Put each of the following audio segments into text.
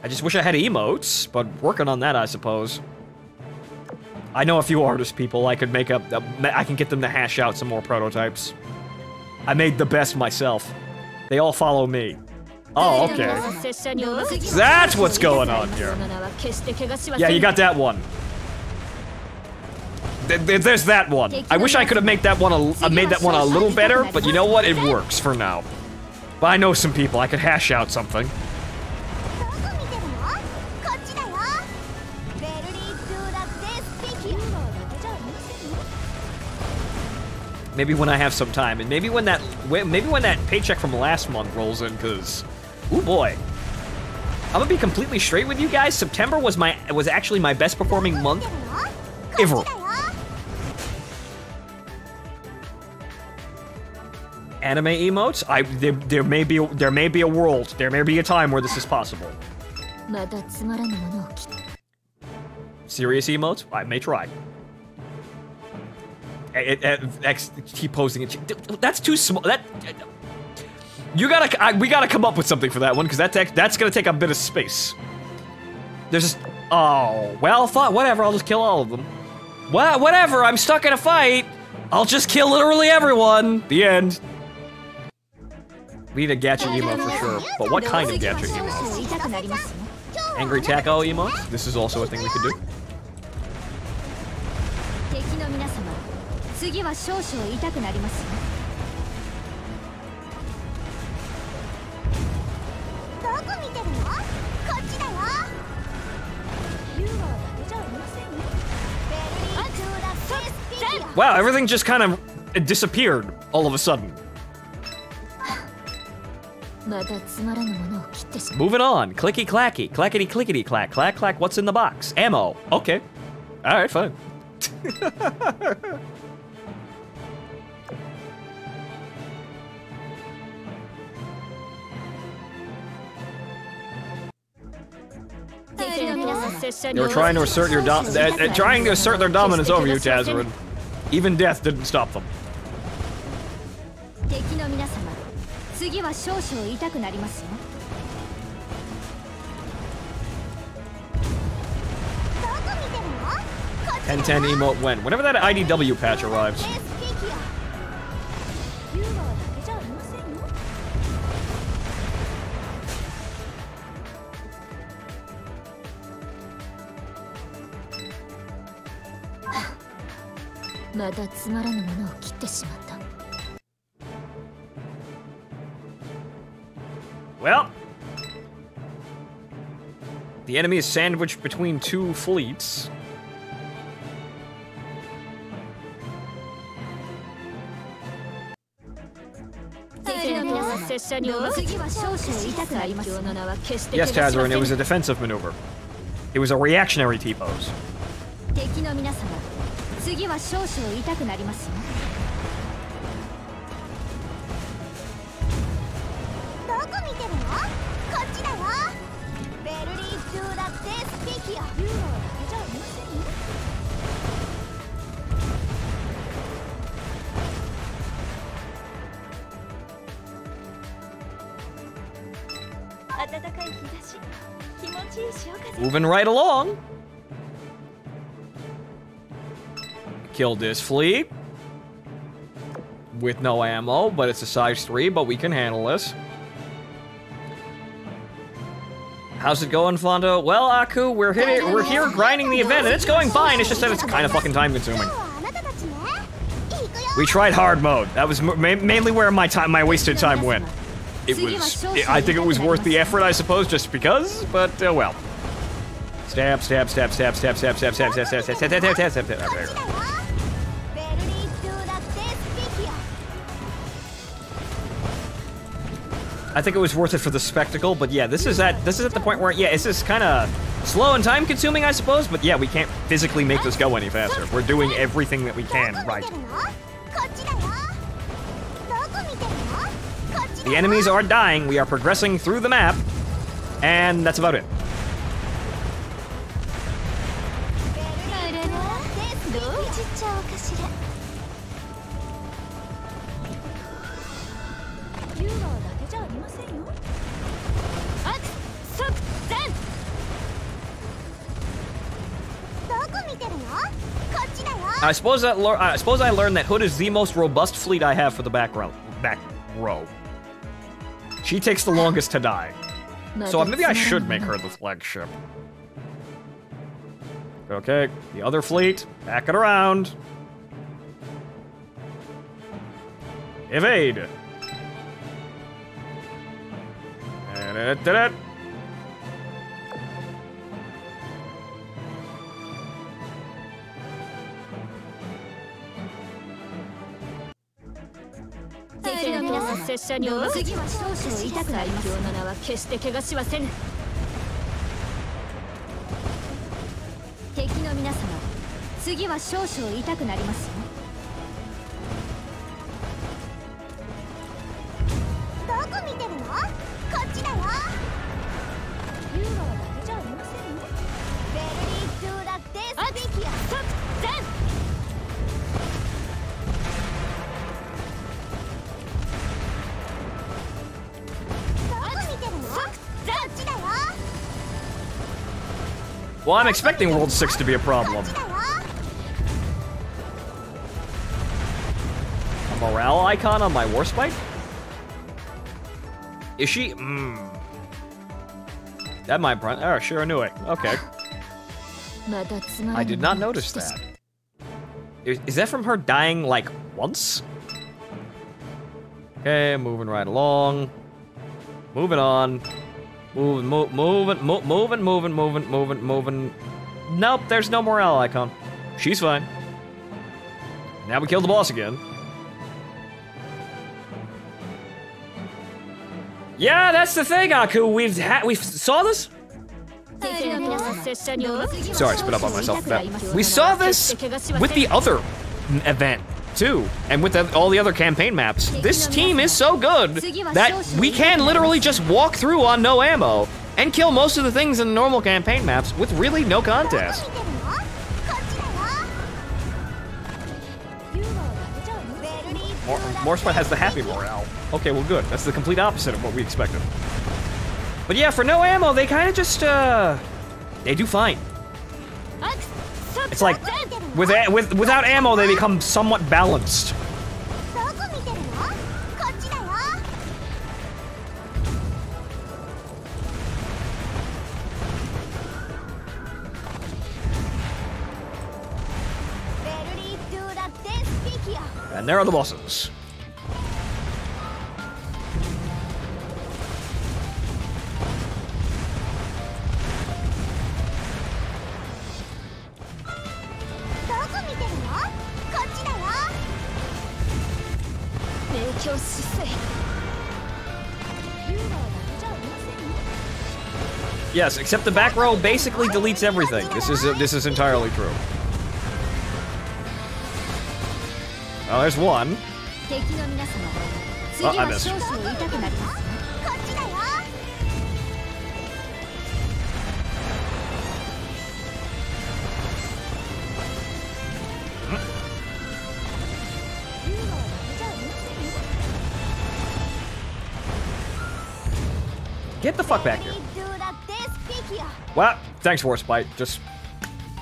I just wish I had emotes, but working on that, I suppose. I know a few artist people. I could make I can get them to hash out some more prototypes. I made the best myself. They all follow me. Oh, okay. That's what's going on here. Yeah, you got that one. There's that one. I wish I could have made that one a little better, but you know what? It works for now. But I know some people. I could hash out something. Maybe when I have some time, and maybe when that paycheck from last month rolls in, cause, ooh boy, I'm gonna be completely straight with you guys. September was actually my best performing month ever. Anime emotes? There may be a world, there may be a time where this is possible. Serious emotes? I may try. Keep posting it. That's too small. We gotta come up with something for that one, because that's gonna take a bit of space. There's just, oh well, whatever. I'll just kill all of them. Well, whatever. I'm stuck in a fight. I'll just kill literally everyone. The end. We need a gacha emote for sure, but what kind of gacha emote? Angry taco emote? This is also a thing we could do. Wow, everything just kind of disappeared all of a sudden. Moving on. Clicky clacky. Clackety clickety clack. Clack clack. What's in the box? Ammo. Okay. Alright, fine. They were trying to assert their dominance over you, Tazrin. Even death didn't stop them. Ten emote when? Whenever that IDW patch arrives. Well, the enemy is sandwiched between two fleets. Yes, Tazarin, it was a defensive maneuver. It was a reactionary T-pose. Moving right along. Killed this fleet. With no ammo, but it's a size 3, but we can handle this. How's it going, Fondo? Well, Aku, we're here grinding the event, and it's going fine. It's just that it's kind of fucking time consuming. We tried hard mode. That was mainly where my wasted time went. I think it was worth the effort, I suppose, just because, but, well. Stab, stab, stab, stab, stab, stab, stab, stab, stab, stab, stab, stab, stab, stab, stab, stab. I think it was worth it for the spectacle, but yeah, this is at the point where, yeah, it's just kind of slow and time consuming, I suppose, but yeah, we can't physically make this go any faster. We're doing everything that we can right. The enemies are dying, we are progressing through the map, and that's about it. I suppose I learned that Hood is the most robust fleet I have for the back row. She takes the longest to die. So maybe I should make her the flagship. Okay, the other fleet, back it around. Evade. Da-da-da-da. Well, I'm expecting World 6 to be a problem. A morale icon on my Warspite? Is she? That might print. Oh, sure, I knew it. Okay. I did not notice that. Is that from her dying, like, once? Okay, moving right along. Moving on. Moving. Nope, there's no morale icon. She's fine. Now we killed the boss again. Yeah, that's the thing, Aku. We saw this? Sorry, I spit up on myself. We saw this with the other event, too. And with all the other campaign maps. This team is so good that we can literally just walk through on no ammo and kill most of the things in the normal campaign maps with really no contest. Warspite has the happy morale. Okay, well good. That's the complete opposite of what we expected. But yeah, for no ammo, they kind of just, they do fine. It's like, without ammo, they become somewhat balanced. And there are the bosses. Yes, except the back row basically deletes everything. This is entirely true. Oh, there's one. Oh, I missed. Get the fuck back here. Well, thanks, Warspite. Just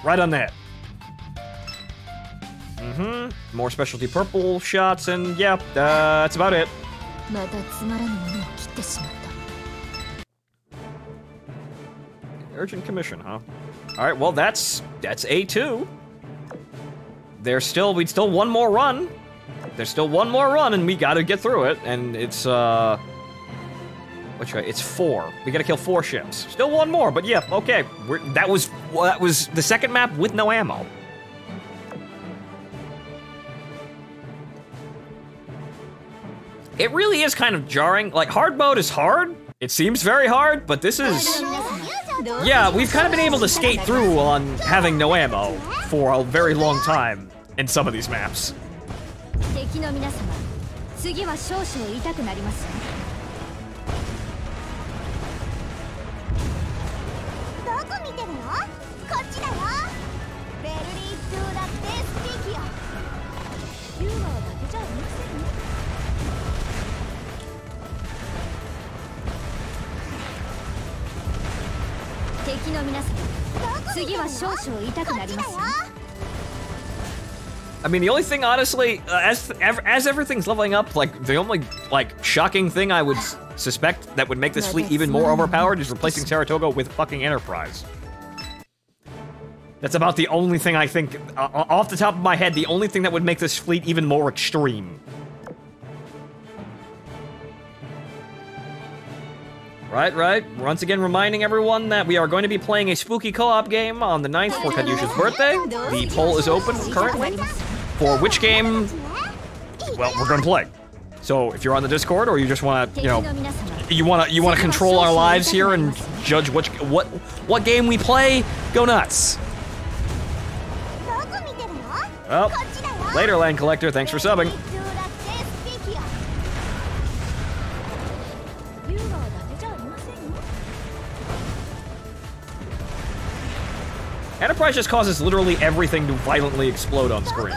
right on the head. More specialty purple shots, and yeah, that's about it. Urgent commission, huh? All right, well, that's A2. We'd still one more run. There's still one more run, and we gotta get through it, and it's, it's 4. We gotta kill 4 ships. Still one more, but yeah, okay. That was the second map with no ammo. It really is kind of jarring. Like, hard mode is hard. It seems very hard, but this is... Yeah, we've kind of been able to skate through on having no ammo for a very long time in some of these maps. I mean, the only thing, honestly, as everything's leveling up, like, the only, like, shocking thing I would suspect that would make this fleet even more overpowered is replacing Saratoga with fucking Enterprise. That's about the only thing I think, off the top of my head, the only thing that would make this fleet even more extreme. Right. Once again, reminding everyone that we are going to be playing a spooky co-op game on the 9th for Kadyusha's birthday. The poll is open currently for which game, well, we're going to play. So if you're on the Discord or you just want to, you know, you want to control our lives here and judge what game we play, go nuts. Well, later, Land Collector. Thanks for subbing. Enterprise just causes literally everything to violently explode on screen.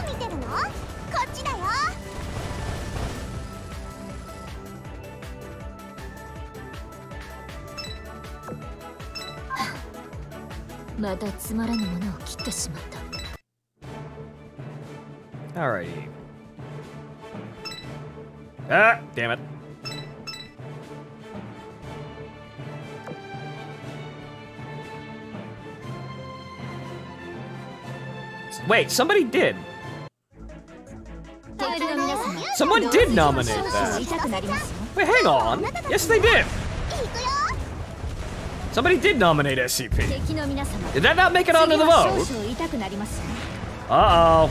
Alrighty. Ah, damn it. Wait, somebody did. Someone did nominate that. Wait, hang on. Yes, they did. Somebody did nominate SCP. Did that not make it onto the vote? Uh-oh.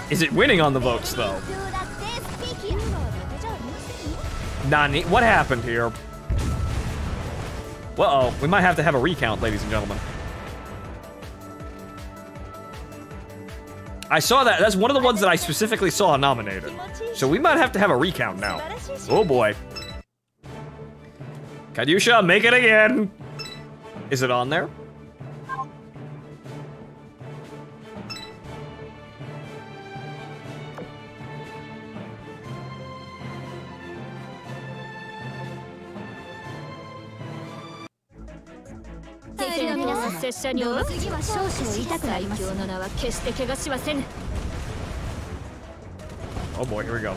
Is it winning on the votes, though? Nani, what happened here? Uh-oh, we might have to have a recount, ladies and gentlemen. I saw that. That's one of the ones that I specifically saw nominated. So we might have to have a recount now. Oh boy. Kadyusha, make it again. Is it on there? Oh boy, here we go.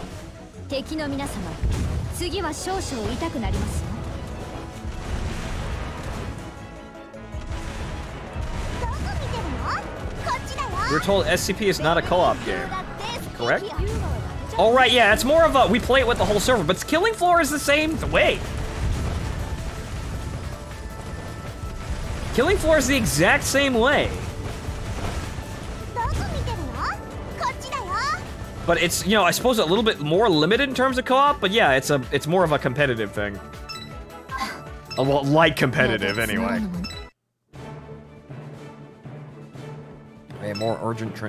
We're told SCP is not a co-op game, correct? Oh right, yeah, it's more of a, we play it with the whole server, but Killing Floor is the same way. Killing Floor is the exact same way. But it's, you know, I suppose a little bit more limited in terms of co-op, but yeah, it's more of a competitive thing. Well, like competitive anyway. A more urgent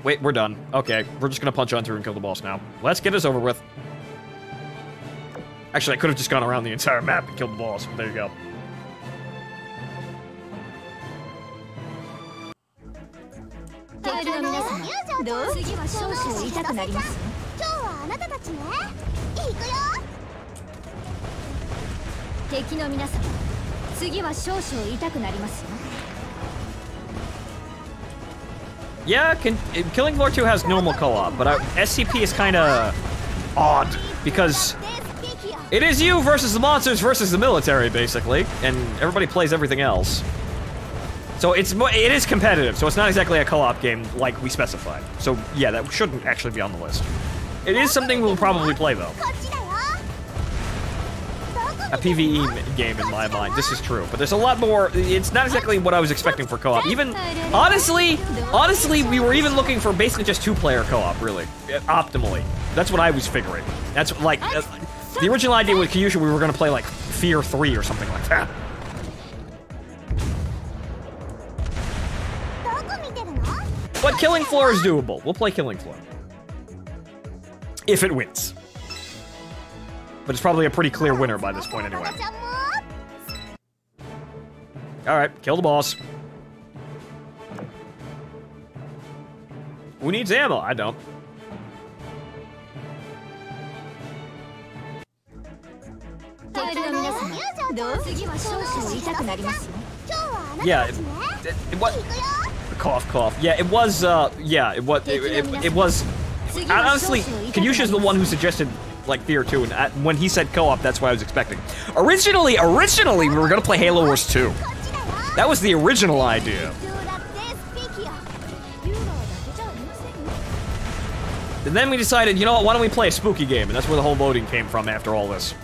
wait, we're done. Okay, we're just gonna punch on through and kill the boss now. Let's get this over with. Actually, I could have just gone around the entire map and killed the boss. There you go. Yeah, Killing Floor 2 has normal co-op, but SCP is kind of odd because it is you versus the monsters versus the military, basically, and everybody plays everything else. So it is competitive, so it's not exactly a co-op game like we specified. So yeah, that shouldn't actually be on the list. It is something we'll probably play though. A PvE game in my mind, this is true. But there's a lot more, it's not exactly what I was expecting for co-op. Even, honestly, we were even looking for basically just 2-player co-op, really, optimally. That's what I was figuring. That's like, the original idea with Kyusha, we were gonna play like Fear 3 or something like that. But Killing Floor is doable. We'll play Killing Floor. If it wins. But it's probably a pretty clear winner by this point anyway. Alright, kill the boss. Who needs ammo? I don't. Yeah, it was. Cough, cough. Yeah, it was. Yeah, it was. It was. Honestly, Kanyusha's the one who suggested like Fear 2, and when he said co-op, that's what I was expecting. Originally, we were gonna play Halo Wars 2. That was the original idea. And then we decided, you know what? Why don't we play a spooky game? And that's where the whole voting came from after all this.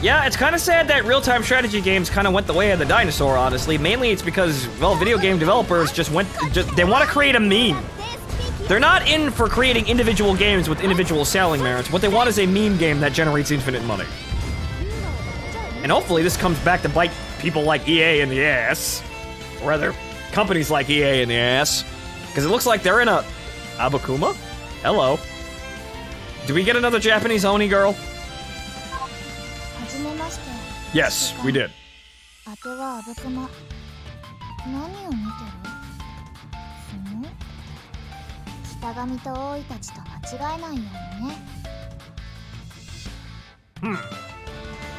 Yeah, it's kind of sad that real-time strategy games kind of went the way of the dinosaur, honestly. Mainly it's because, well, video game developers they want to create a meme. They're not in for creating individual games with individual selling merits. What they want is a meme game that generates infinite money. And hopefully this comes back to bite people like EA in the ass. Or rather, companies like EA in the ass. Because it looks like they're in a... Abakuma? Hello. Do we get another Japanese Oni girl? Yes, we did.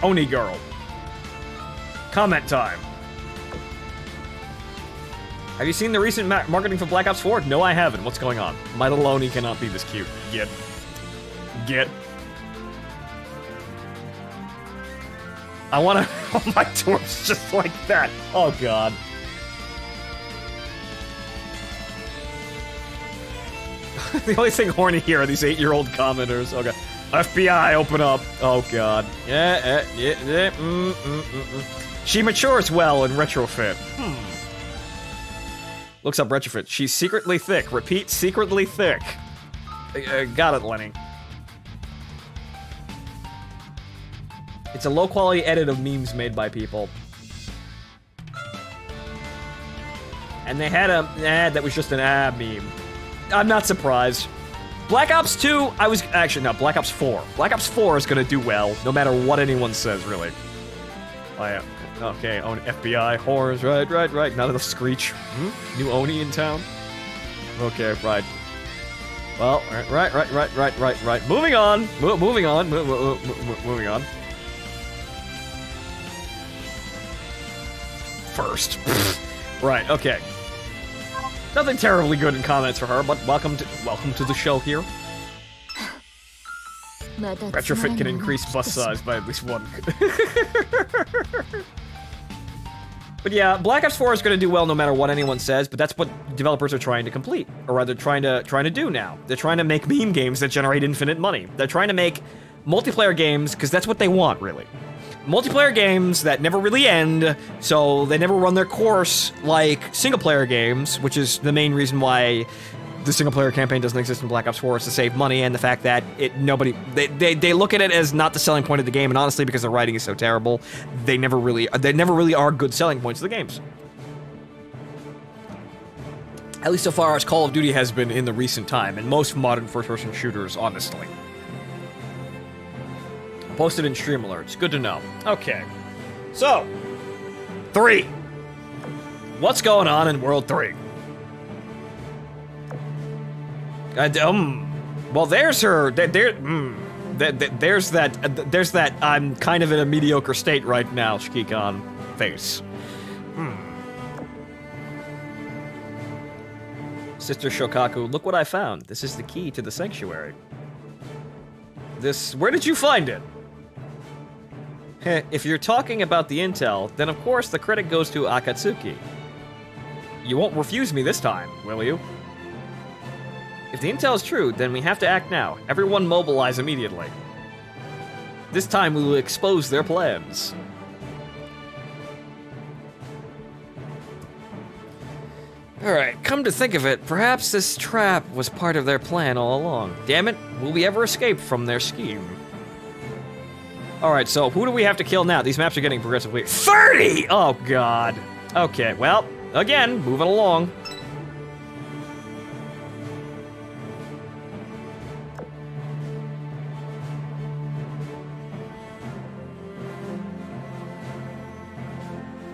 Oni girl. Comment time. Have you seen the recent marketing for Black Ops 4? No, I haven't. What's going on? My little Oni cannot be this cute. Get. I wanna hold my torch just like that. Oh god. The only thing horny here are these 8-year-old commenters. Okay. FBI, open up. Oh god. Yeah. She matures well in retrofit. Looks up retrofit. She's secretly thick. Repeat, secretly thick. Got it, Lenny. It's a low-quality edit of memes made by people. And they had a ad that was just an meme. I'm not surprised. Black Ops 2, Black Ops 4. Black Ops 4 is gonna do well, no matter what anyone says, really. Oh, yeah. Okay, FBI, horrors, right. None of the screech. New Oni in town? Okay, right. Well, right. Moving on. Moving on. First. Right, okay. Nothing terribly good in comments for her, but welcome to the show here. Retrofit can increase bus size by at least 1. But yeah, Black Ops 4 is going to do well no matter what anyone says, but that's what developers are trying to complete, or rather trying to do now. They're trying to make meme games that generate infinite money. They're trying to make multiplayer games, because that's what they want, really. Multiplayer games that never really end, so they never run their course like single-player games, which is the main reason why the single-player campaign doesn't exist in Black Ops 4 is to save money, and the fact that they look at it as not the selling point of the game, and honestly, because the writing is so terrible, they never really are good selling points of the games. At least so far as Call of Duty has been in the recent time, and most modern first-person shooters, honestly. Posted in stream alerts. Good to know. Okay. So, 3. What's going on in World 3? Well, there's her. There's that. I'm kind of in a mediocre state right now. Shikikon face. Sister Shokaku, look what I found. This is the key to the sanctuary. Where did you find it? If you're talking about the intel, then of course the credit goes to Akatsuki. You won't refuse me this time, will you? If the intel is true, then we have to act now. Everyone mobilize immediately. This time we will expose their plans. Alright, come to think of it, perhaps this trap was part of their plan all along. Damn it, will we ever escape from their scheme? Alright, so who do we have to kill now? These maps are getting progressively... 30! Oh, God. Okay, well, again, moving along.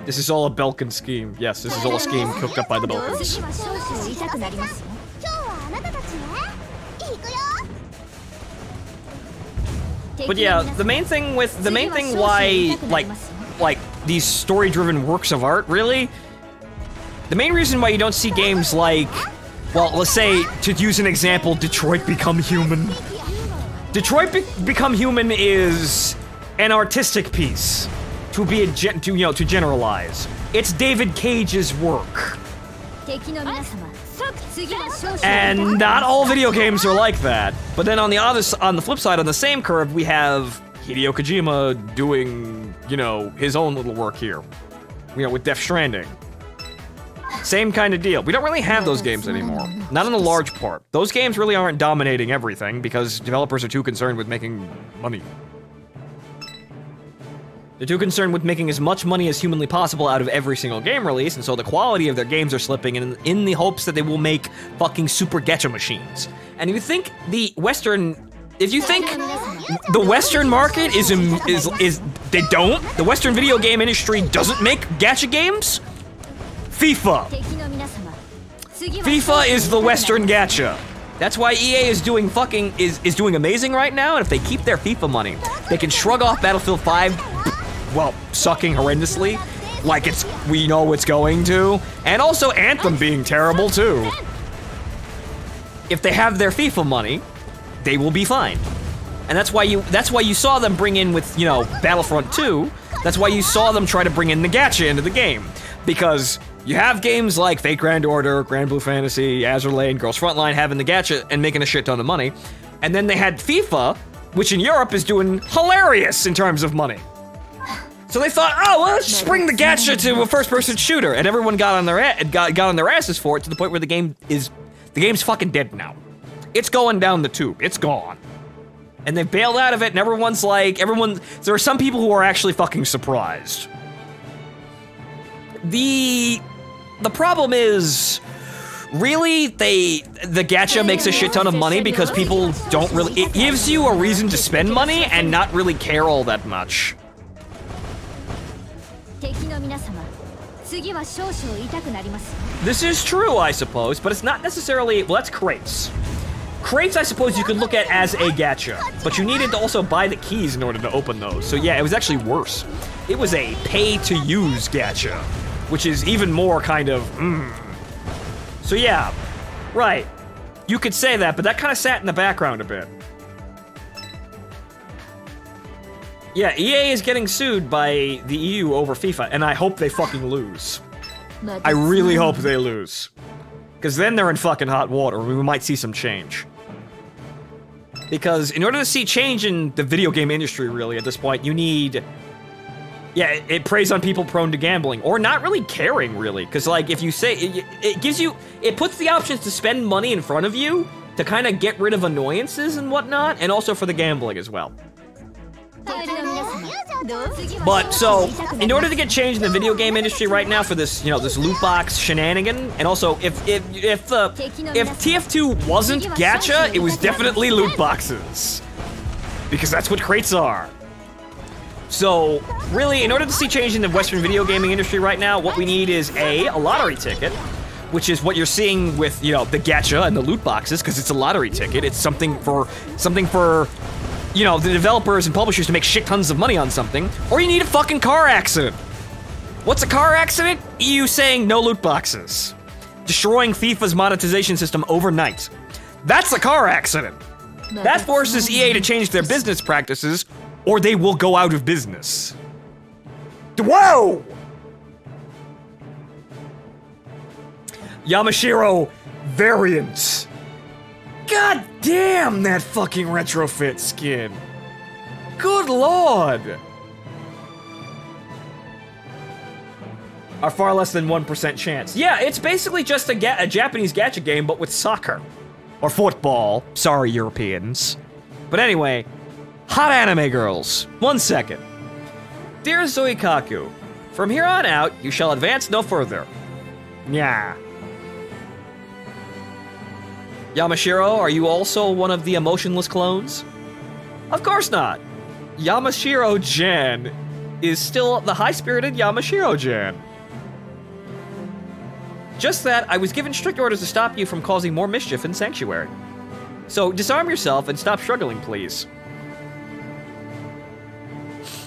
This is all a Belkin scheme. Yes, this is all a scheme cooked up by the Belkins. But yeah, the main thing why, like these story-driven works of art, really, the main reason why you don't see games like, well, let's say, to use an example, Detroit Become Human. Detroit Become Human is an artistic piece. To generalize. It's David Cage's work. And not all video games are like that. But then on the flip side, on the same curve, we have Hideo Kojima doing, his own little work here. With Death Stranding. Same kind of deal. We don't really have those games anymore. Not in a large part. Those games really aren't dominating everything because developers are too concerned with making money. They're too concerned with making as much money as humanly possible out of every single game release, and so the quality of their games are slipping in the hopes that they will make fucking super gacha machines. And if you think the Western market the Western video game industry doesn't make gacha games? FIFA is the Western gacha. That's why EA is doing doing amazing right now, and if they keep their FIFA money, they can shrug off Battlefield 5, well, sucking horrendously, like we know it's going to, and also Anthem being terrible too. If they have their FIFA money, they will be fine. And that's why you saw them bring in with, Battlefront 2, that's why you saw them try to bring in the gacha into the game. Because you have games like Fate Grand Order, Grand Blue Fantasy, Azurlane, Girls Frontline having the gacha and making a shit ton of money. And then they had FIFA, which in Europe is doing hilarious in terms of money. So they thought, oh, well, let's just bring the gacha to a first-person shooter, and everyone got on their asses for it to the point where the game's fucking dead now. It's going down the tube. It's gone, and they bailed out of it, and everyone's like, there are some people who are actually fucking surprised. The problem is, really, the gacha makes a shit ton of money because people don't really. It gives you a reason to spend money and not really care all that much. This is true, I suppose, but it's not necessarily. Well, that's crates. Crates, I suppose, you could look at as a gacha, but you needed to also buy the keys in order to open those. So yeah, it was actually worse. It was a pay-to-use gacha, which is even more kind of. So yeah, right. You could say that, but that kind of sat in the background a bit. Yeah, EA is getting sued by the EU over FIFA, and I hope they fucking lose. I really hope they lose. Because then they're in fucking hot water, we might see some change. Because in order to see change in the video game industry, really, at this point, you need... Yeah, it preys on people prone to gambling, or not really caring, really. Because, like, if you say... It gives you... It puts the options to spend money in front of you to kind of get rid of annoyances and whatnot, and also for the gambling as well. But, so, in order to get change in the video game industry right now for this, this loot box shenanigan, and also, if TF2 wasn't gacha, it was definitely loot boxes. Because that's what crates are. So, really, in order to see change in the Western video gaming industry right now, what we need is a lottery ticket, which is what you're seeing with, the gacha and the loot boxes, because it's a lottery ticket. It's something for, the developers and publishers to make shit tons of money on something, or you need a fucking car accident. What's a car accident? EU saying no loot boxes. Destroying FIFA's monetization system overnight. That's a car accident. That forces EA to change their business practices, or they will go out of business. Whoa! Yamashiro variant. God damn that fucking retrofit skin. Good lord. Are far less than 1% chance. Yeah, it's basically just a Japanese gacha game, but with soccer. Or football. Sorry, Europeans. But anyway, Hot anime girls. 1 second. Dear Zoikaku, from here on out, you shall advance no further. Yeah. Yamashiro, are you also one of the emotionless clones? Of course not. Yamashiro-Jan is still the high-spirited Yamashiro-Jan. Just that, I was given strict orders to stop you from causing more mischief in Sanctuary. So disarm yourself and stop struggling, please.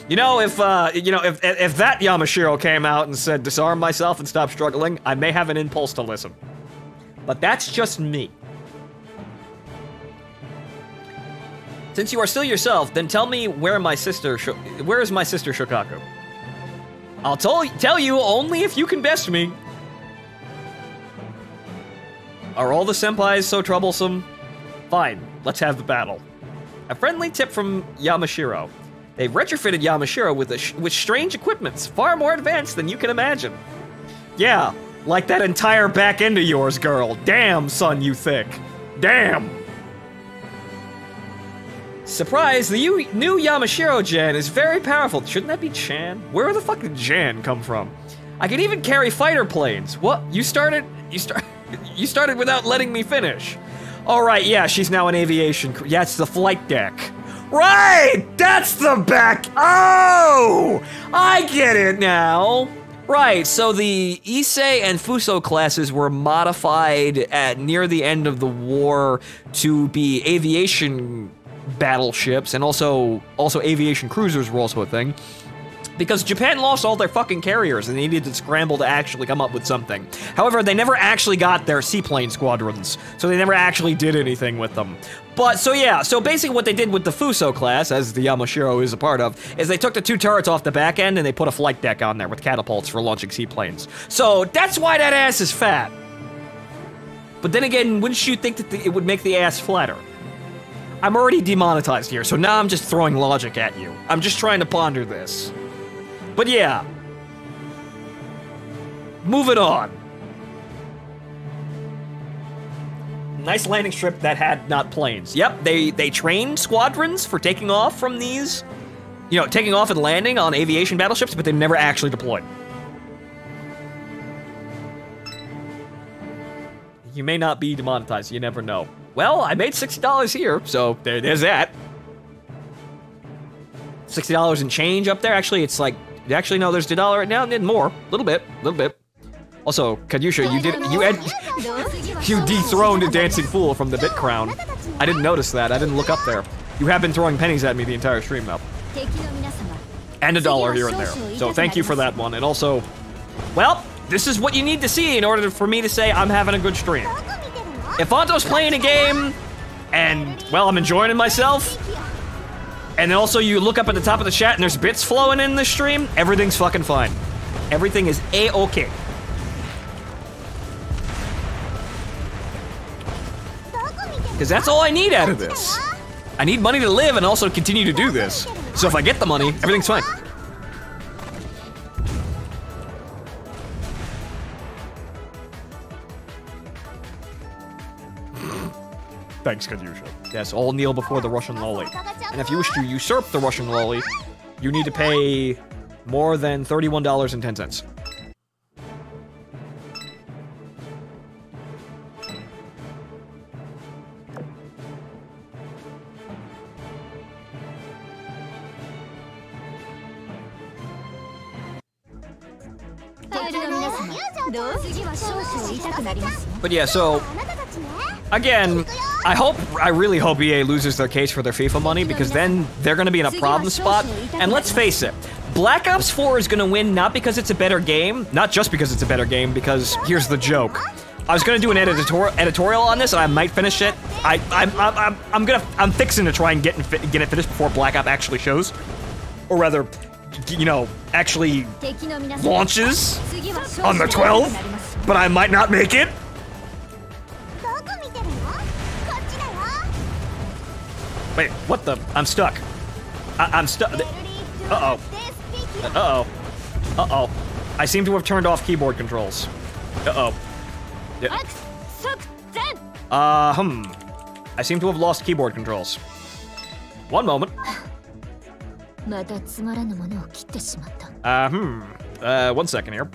You know, if that Yamashiro came out and said, disarm myself and stop struggling, I may have an impulse to listen. But that's just me. Since you are still yourself, then tell me where is my sister Shokaku? I'll tell you only if you can best me. Are all the senpais so troublesome? Fine, let's have the battle. A friendly tip from Yamashiro. They've retrofitted Yamashiro with strange equipments, far more advanced than you can imagine. Yeah, like that entire back end of yours, girl. Damn, son, you thick. Damn. Surprise, the new Yamashiro-Jan is very powerful. Shouldn't that be Chan? Where the fuck did Jan come from? I can even carry fighter planes. What? You started without letting me finish. All right, yeah, she's now an aviation crew. Yeah, it's the flight deck. Right, that's the back. Oh, I get it now. Right, so the Issei and Fuso classes were modified at near the end of the war to be aviation battleships, and also aviation cruisers were also a thing. Because Japan lost all their fucking carriers and they needed to scramble to actually come up with something. However, they never actually got their seaplane squadrons, so they never actually did anything with them. But, so yeah, so basically what they did with the Fuso class, as the Yamashiro is a part of, is they took the 2 turrets off the back end and they put a flight deck on there with catapults for launching seaplanes. So that's why that ass is fat. But then again, wouldn't you think that it would make the ass flatter? I'm already demonetized here, so now I'm just throwing logic at you. I'm just trying to ponder this. But yeah. Moving on. Nice landing strip that had not planes. Yep, they trained squadrons for taking off from these, you know, taking off and landing on aviation battleships, but they never actually deployed. You may not be demonetized, you never know. Well, I made $60 here, so there's that. $60 and change up there. Actually, it's like, actually no, there's $1 right now, and more, a little bit. Also, Kadyusha, you dethroned a dancing fool from the Bit Crown. I didn't notice that. I didn't look up there. You have been throwing pennies at me the entire stream, though. And $1 here and there. So thank you for that one. And also, well, this is what you need to see in order for me to say I'm having a good stream. If Anto's playing a game, and, well, I'm enjoying myself, and then also you look up at the top of the chat and there's bits flowing in the stream, everything's fucking fine. Everything is A-okay. Because that's all I need out of this. I need money to live and also continue to do this. So if I get the money, everything's fine. Thanks, Kadyusha. Yes, all kneel before the Russian lolly. And if you wish to usurp the Russian lolly, you need to pay more than $31.10. But yeah, so again, I really hope EA loses their case for their FIFA money, because then they're gonna be in a problem spot. And let's face it, Black Ops 4 is gonna win not because it's a better game, not just because it's a better game, because here's the joke. I was gonna do an editorial on this, and I might finish it. I'm fixing to try and get it finished before Black Ops actually shows, or rather, you know, actually launches on the 12th, but I might not make it. Wait, what the? I'm stuck. I'm stuck. Uh-oh. Uh-oh. Uh-oh. I seem to have turned off keyboard controls. Uh-oh. Yeah. I seem to have lost keyboard controls. One moment. 1 second here.